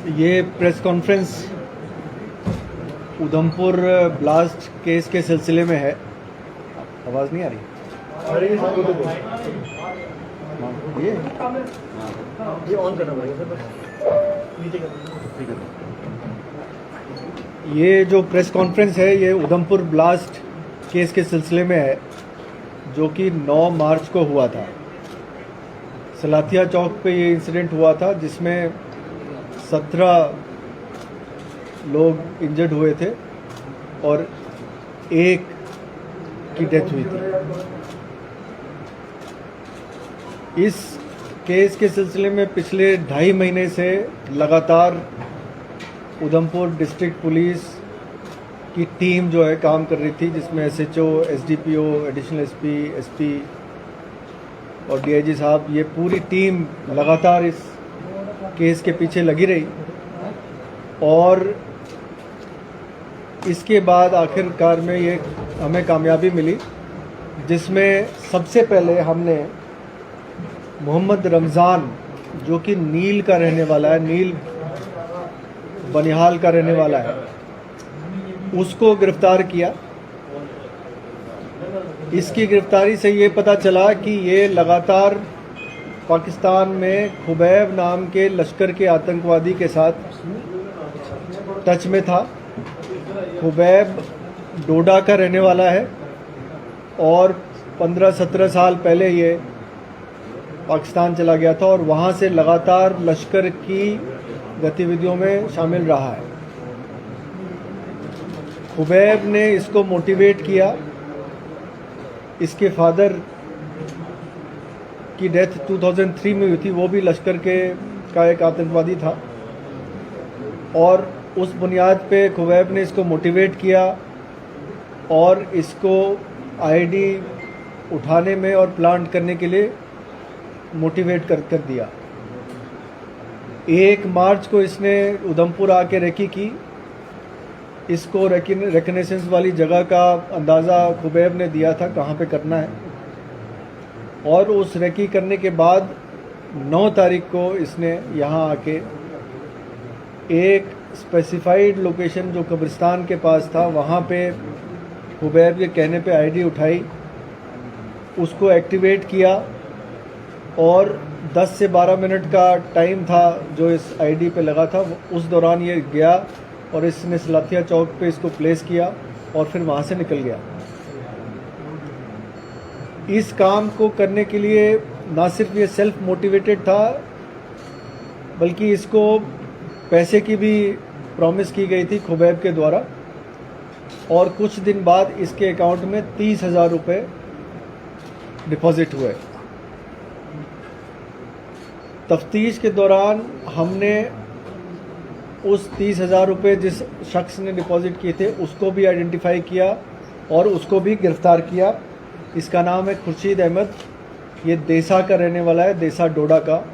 ये press conference Udhampur blast case के सिलसिले में है। आवाज़ नहीं आ रही? ये ऑन करना पड़ेगा सर। ये जो प्रेस कॉन्फ्रेंस है ये उधमपुर ब्लास्ट केस के सिलसिले में है, जो कि 9 मार्च को हुआ था। सलाथिया चौक पे ये इंसिडेंट हुआ था जिसमें 17 लोग इंजर्ड हुए थे और एक की डेथ हुई थी। इस केस के सिलसिले में पिछले 2.5 महीने से लगातार उधमपुर डिस्ट्रिक्ट पुलिस की टीम जो है काम कर रही थी, जिसमें SHO, SDPO, additional SP, SP और DIG साहब, ये पूरी टीम लगातार इस केस के पीछे लगी रही। और इसके बाद आखिरकार में ये हमें कामयाबी मिली, जिसमें सबसे पहले हमने मोहम्मद रमज़ान, जो कि नील का रहने वाला है, नील बनिहाल का रहने वाला है, उसको गिरफ्तार किया। इसकी गिरफ्तारी से ये पता चला कि ये लगातार पाकिस्तान में खुबैब नाम के लश्कर के आतंकवादी के साथ टच में था। खुबैब डोडा का रहने वाला है और 15-17 साल पहले ये पाकिस्तान चला गया था और वहाँ से लगातार लश्कर की गतिविधियों में शामिल रहा है। खुबैब ने इसको मोटिवेट किया। इसके फादर की डेथ 2003 में हुई थी, वो भी लश्कर का एक आतंकवादी था और उस बुनियाद पे खुबैब ने इसको मोटिवेट किया और इसको आईडी उठाने में और प्लांट करने के लिए मोटिवेट कर दिया। 1 मार्च को इसने उधमपुर आके रेकी की। इसको रिकनेसेंस वाली जगह का अंदाज़ा खुबैब ने दिया था कहाँ पे करना है, और उस रेकी करने के बाद 9 तारीख को इसने यहाँ आके एक स्पेसिफाइड लोकेशन जो कब्रिस्तान के पास था, वहाँ पे खुबैब के कहने पे आईडी उठाई, उसको एक्टिवेट किया और 10 से 12 मिनट का टाइम था जो इस आईडी पे लगा था। उस दौरान ये गया और इसने सलाथिया चौक पे इसको प्लेस किया और फिर वहाँ से निकल गया। इस काम को करने के लिए ना सिर्फ ये सेल्फ मोटिवेटेड था, बल्कि इसको पैसे की भी प्रॉमिस की गई थी खुबैब के द्वारा, और कुछ दिन बाद इसके अकाउंट में 30,000 रुपये डिपॉजिट हुए। तफ्तीश के दौरान हमने उस 30,000 रुपये जिस शख्स ने डिपॉजिट किए थे उसको भी आइडेंटिफाई किया और उसको भी गिरफ्तार किया। इसका नाम है खुर्शीद अहमद। ये देसा का रहने वाला है, देसा डोडा का,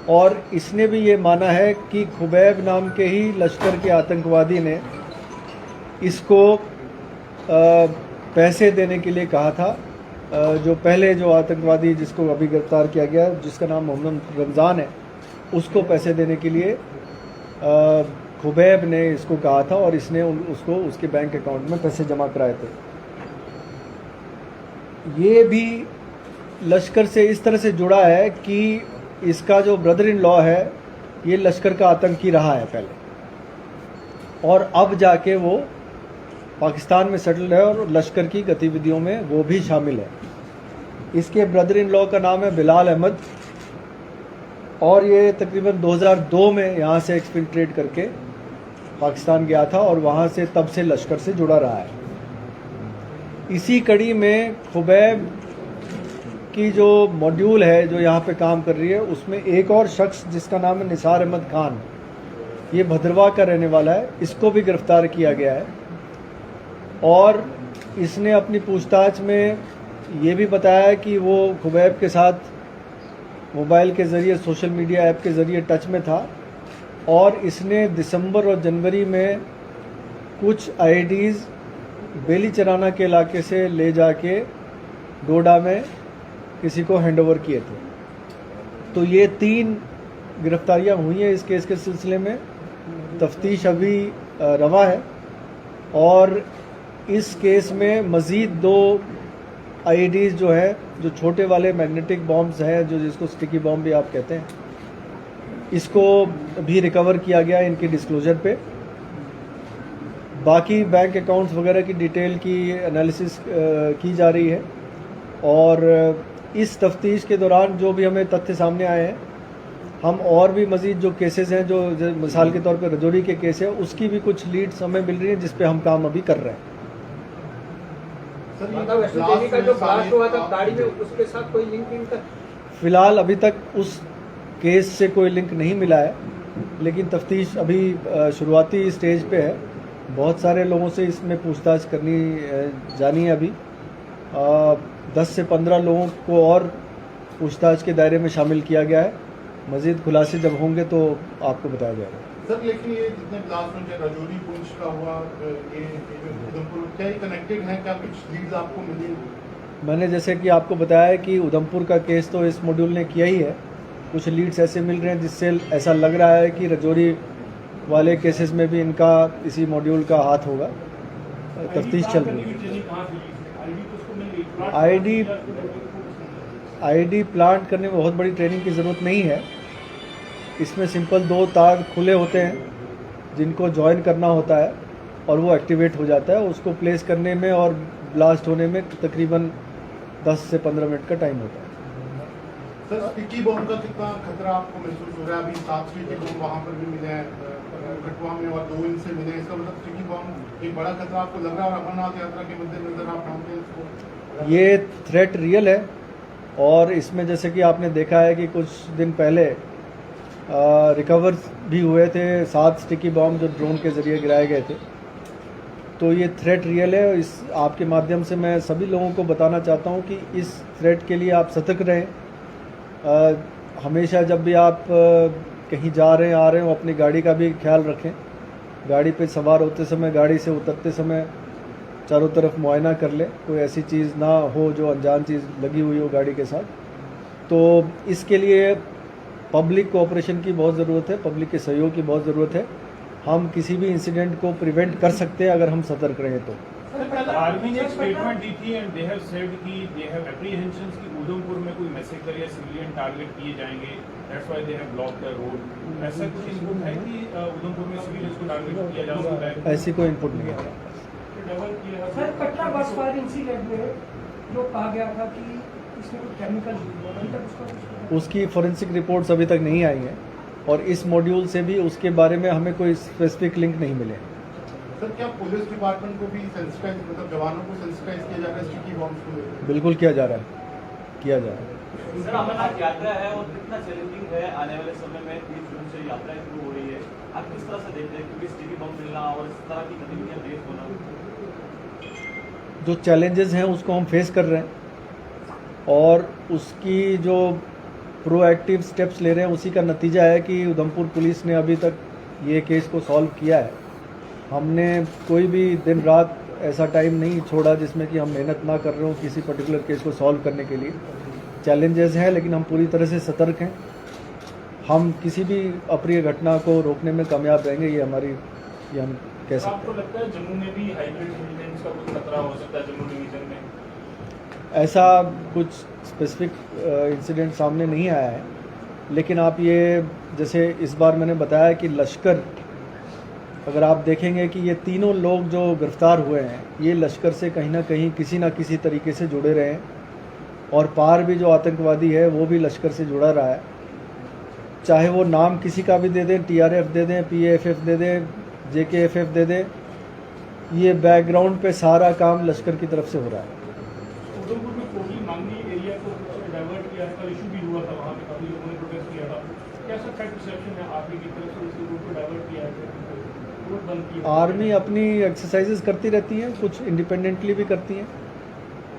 और इसने भी ये माना है कि खुबैब नाम के ही लश्कर के आतंकवादी ने इसको पैसे देने के लिए कहा था। जो पहले जो आतंकवादी जिसको अभी गिरफ्तार किया गया, जिसका नाम मोहम्मद रमज़ान है, उसको पैसे देने के लिए खुबैब ने इसको कहा था और इसने उसको उसके बैंक अकाउंट में पैसे जमा कराए थे। ये भी लश्कर से इस तरह से जुड़ा है कि इसका जो ब्रदर इन लॉ है ये लश्कर का आतंकी रहा है पहले, और अब जाके वो पाकिस्तान में सेटल्ड है और लश्कर की गतिविधियों में वो भी शामिल है। इसके ब्रदर इन लॉ का नाम है बिलाल अहमद, और ये तकरीबन 2002 में यहाँ से एक्सपेट्रिएट करके पाकिस्तान गया था और वहाँ से तब से लश्कर से जुड़ा रहा है। इसी कड़ी में खुबैब की जो मॉड्यूल है जो यहाँ पे काम कर रही है, उसमें एक और शख्स जिसका नाम है निसार अहमद खान, ये भद्रवाह का रहने वाला है, इसको भी गिरफ्तार किया गया है। और इसने अपनी पूछताछ में ये भी बताया कि वो खुबैब के साथ मोबाइल के ज़रिए, सोशल मीडिया ऐप के ज़रिए टच में था, और इसने दिसंबर और जनवरी में कुछ आईडीज़ बेलीचराना के इलाके से ले जाके डोडा में किसी को हैंडओवर किए थे। तो ये 3 गिरफ्तारियां हुई हैं इस केस के सिलसिले में, तफ्तीश अभी रवा है और इस केस में मज़ीद 2 आईईडीज़ जो है, जो छोटे वाले मैग्नेटिक बॉम्ब्स हैं, जो जिसको स्टिकी बॉम्ब भी आप कहते हैं, इसको भी रिकवर किया गया इनके डिस्क्लोजर पे। बाकी बैंक अकाउंट्स वगैरह की डिटेल की एनालिसिस की जा रही है और इस तफ्तीश के दौरान जो भी हमें तथ्य सामने आए हैं, हम और भी मज़ीद जो केसेस हैं, जो मिसाल के तौर पे रजौरी के केस है, उसकी भी कुछ लीड्स हमें मिल रही हैं जिस पे हम काम अभी कर रहे हैं। का जो ब्लास्ट हुआ था गाड़ी में, उसके साथ कोई लिंक नहीं था? फिलहाल अभी तक उस केस से कोई लिंक नहीं मिला है, लेकिन तफ्तीश अभी शुरुआती स्टेज पे है। बहुत सारे लोगों से इसमें पूछताछ करनी जानी है। अभी 10 से 15 लोगों को और पूछताछ के दायरे में शामिल किया गया है। मज़ीद खुलासे जब होंगे तो आपको बताया जाएगा। सर, लेकिन ये जितने ब्लास्ट में रजौरी पुंछ का हुआ, ये उधमपुर, क्या ये कनेक्टेड है? क्या कुछ लीड्स आपको मिली? मैंने जैसे कि आपको बताया कि उधमपुर का केस तो इस मॉड्यूल ने किया ही है। कुछ लीड्स ऐसे मिल रहे हैं जिससे ऐसा लग रहा है कि रजौरी वाले केसेस में भी इनका इसी मॉड्यूल का हाथ होगा। तफ्तीश चल रही है। आईडी प्लांट करने में बहुत बड़ी ट्रेनिंग की ज़रूरत नहीं है। इसमें सिंपल 2 तार खुले होते हैं जिनको ज्वाइन करना होता है और वो एक्टिवेट हो जाता है। उसको प्लेस करने में और ब्लास्ट होने में तकरीबन 10 से 15 मिनट का टाइम होता है। सर, स्टिकी बॉम्ब का कितना खतरा आपको महसूस हो रहा है? अभी 7 स्टिकी बॉम्ब वहाँ पर भी मिले हैं कठुआ में और 2 इनसे मिले। इसका मतलब स्टिकी बॉम्ब एक बड़ा खतरा आपको लग रहा है और अमरनाथ यात्रा के मद्देनजर आप मानते हैं इसको? ये थ्रेट रियल है और इसमें जैसे कि आपने देखा है कि कुछ दिन पहले रिकवर भी हुए थे 7 स्टिकी बॉम्ब जो ड्रोन के ज़रिए गिराए गए थे। तो ये थ्रेट रियल है। इस आपके माध्यम से मैं सभी लोगों को बताना चाहता हूँ कि इस थ्रेट के लिए आप सतर्क रहें। हमेशा जब भी आप कहीं जा रहे हैं आ रहे हो, अपनी गाड़ी का भी ख्याल रखें। गाड़ी पे सवार होते समय, गाड़ी से उतरते समय चारों तरफ मुआयना कर लें, कोई ऐसी चीज़ ना हो जो अनजान चीज़ लगी हुई हो गाड़ी के साथ। तो इसके लिए पब्लिक कोऑपरेशन की बहुत ज़रूरत है, पब्लिक के सहयोग की बहुत ज़रूरत है। हम किसी भी इंसिडेंट को प्रिवेंट कर सकते हैं अगर हम सतर्क रहें तो। आर्मी ने एक स्टेटमेंट दी थी एंड दे हैव सेड कि दे हैव एप्रीहेंशंस कि उधमपुर में कोई मैसेकर या सिविलियन टारगेट किए जाएंगे, that's why they have blocked the road. ऐसा कुछ इनपुट है कि उधमपुर में सिविलियंस को टारगेट किया जा सकता है? ऐसी कोई इनपुट नहीं है। सर, कटरा बस फायर इंसिडेंट में जो कहा गया था कि इसमें कोई केमिकल, अभी तक उसकी फोरेंसिक रिपोर्ट्स अभी तक नहीं आई हैं और इस मॉड्यूल से भी उसके बारे में हमें कोई स्पेसिफिक लिंक नहीं मिले। सर, क्या पुलिस डिपार्टमेंट को भी सेंसिटाइज, मतलब जवानों को सेंसिटाइज किया जा रहा है स्टिकी बॉम्ब्स को लेकर? बिल्कुल किया जा रहा है, किया जा रहा है। सर, अमरनाथ यात्रा है और कितना चैलेंजिंग है आने वाले समय में? 30 जून से यात्रा शुरू हो रही है, आप किस तरह से देखते हैं? क्योंकि स्टिकी बम मिलना और इस तरह की गतिविधियां तेज होना, जो चैलेंजेस हैं उसको हम फेस कर रहे हैं और उसकी जो प्रोएक्टिव स्टेप्स ले रहे हैं उसी का नतीजा है कि उधमपुर पुलिस ने अभी तक ये केस को सॉल्व किया है। हमने कोई भी दिन रात ऐसा टाइम नहीं छोड़ा जिसमें कि हम मेहनत ना कर रहे हो किसी पर्टिकुलर केस को सॉल्व करने के लिए। चैलेंजेस हैं लेकिन हम पूरी तरह से सतर्क हैं। हम किसी भी अप्रिय घटना को रोकने में कामयाब रहेंगे, ये हम कह सकते हैं। आपको लगता है जम्मू में भी हाइब्रिड इंटेलिजेंस का कुछ खतरा हो सकता है जम्मू डिवीजन में? ऐसा कुछ स्पेसिफिक इंसिडेंट सामने नहीं आया है, लेकिन आप ये जैसे इस बार मैंने बताया कि लश्कर, अगर आप देखेंगे कि ये तीनों लोग जो गिरफ्तार हुए हैं ये लश्कर से कहीं ना कहीं किसी ना किसी तरीके से जुड़े रहे हैं और पार भी जो आतंकवादी है वो भी लश्कर से जुड़ा रहा है। चाहे वो नाम किसी का भी दे दें, TRF दे दें, PAFF दे दें, JKFF दे दें, ये बैकग्राउंड पे सारा काम लश्कर की तरफ से हो रहा है। उधमपुर में कोहली मांगनी एरिया को डाइवर्ट किया है, कल इशू भी हुआ था, वहाँ पे काफी लोगों ने प्रोटेस्ट किया था। कैसा थ्रेट परसेप्शन है आर्मी की तरफ से इस रूट को डाइवर्ट किया है? रोड बंद किया? आर्मी अपनी एक्सरसाइजेस करती रहती हैं, कुछ इंडिपेंडेंटली भी करती हैं,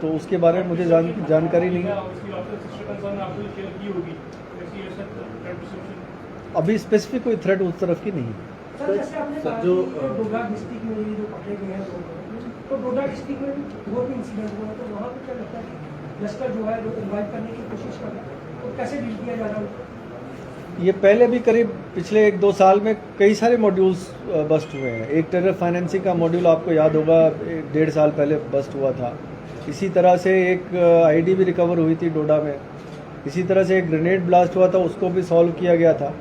तो उसके बारे में मुझे जानकारी नहीं है। अभी स्पेसिफिक कोई थ्रेट उस तरफ की नहीं है। सर, जैसे आपने कहा कि डोडा डिस्ट्रिक्ट में ये जो पकड़े गए हैं लोग, तो डोडा डिस्ट्रिक्ट में वो भी इंसिडेंट हुआ है, तो वहाँ पे क्या लगता है कि लश्कर जो है वो इन्वाइट करने की कोशिश कर रहा है, तो कैसे डील किया जा रहा है? ये पहले भी करीब पिछले 1-2 साल में कई सारे मॉड्यूल्स बस्ट हुए हैं। एक टेरर फाइनेंसिंग का मॉड्यूल आपको याद होगा 1.5 साल पहले बस्ट हुआ था। इसी तरह से एक आईडी भी रिकवर हुई थी डोडा में। इसी तरह से एक ग्रेनेड ब्लास्ट हुआ था, उसको भी सॉल्व किया गया था।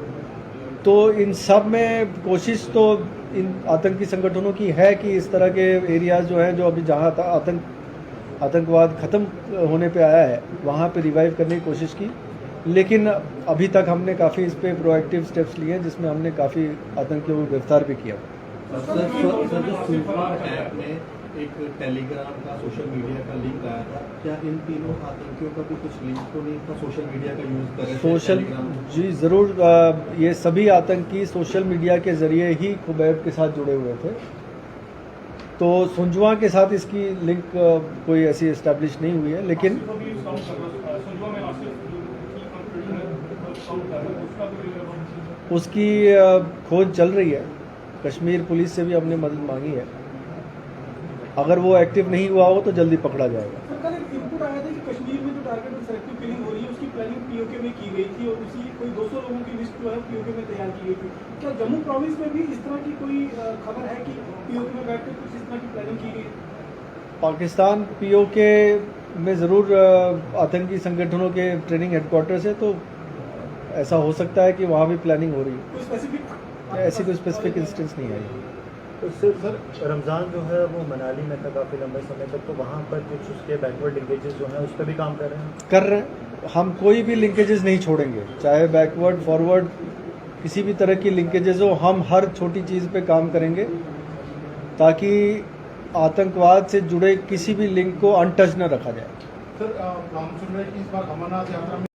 तो इन सब में कोशिश तो इन आतंकी संगठनों की है कि इस तरह के एरियाज जो हैं, जो अभी जहाँ आतंकवाद ख़त्म होने पे आया है, वहाँ पे रिवाइव करने की कोशिश की। लेकिन अभी तक हमने काफ़ी इस पे प्रोएक्टिव स्टेप्स लिए हैं, जिसमें हमने काफ़ी आतंकियों को गिरफ्तार भी किया। सर जो सूचना ऐप में एक टेलीग्राम का सोशल मीडिया का लिंक आया था, क्या इन तीनों आतंकियों का भी कुछ लिंक तो नहीं था सोशल मीडिया का यूज़ कर रहे थे? सोशल जी ज़रूर, ये सभी आतंकी सोशल मीडिया के ज़रिए ही खुबैब के साथ जुड़े हुए थे। तो सुंजवा के साथ इसकी लिंक कोई ऐसी इस्टेब्लिश नहीं हुई है, लेकिन उसकी खोज चल रही है। कश्मीर पुलिस से भी हमने मदद मांगी है। अगर वो एक्टिव नहीं हुआ हो तो जल्दी पकड़ा जाएगा। सरकार एक इनपुट आया था कि कश्मीर में जो टारगेट और सेलेक्टिव किलिंग हो रही है उसकी प्लानिंग पीओके में की गई थी और उसी कोई 200 लोगों की लिस्ट जो है पीओके में तैयार की गई थी। क्या जम्मू प्रोविंस में भी इस तरह की कोई खबर है कि पीओके में बैठकर कुछ इस तरह की प्लानिंग की गई? पाकिस्तान पीओके में ज़रूर आतंकी संगठनों के ट्रेनिंग हेडक्वार्टर्स है, तो ऐसा हो सकता है कि वहाँ भी प्लानिंग हो रही है। कोई स्पेसिफिक ऐसी कोई स्पेसिफिक इंस्टेंस नहीं आई। तो सिर्फ रमज़ान जो है वो मनाली में था काफ़ी लंबे समय तक, तो वहाँ पर कुछ उसके बैकवर्ड लिंकेजेस जो हैं उस पर भी काम कर रहे हैं। हम कोई भी लिंकेजेस नहीं छोड़ेंगे, चाहे बैकवर्ड फॉरवर्ड किसी भी तरह की लिंकेजेस हो। हम हर छोटी चीज़ पे काम करेंगे ताकि आतंकवाद से जुड़े किसी भी लिंक को अनटच न रखा जाए। सर हम सुन रहे हैं कि इस बार अमरनाथ यात्रा में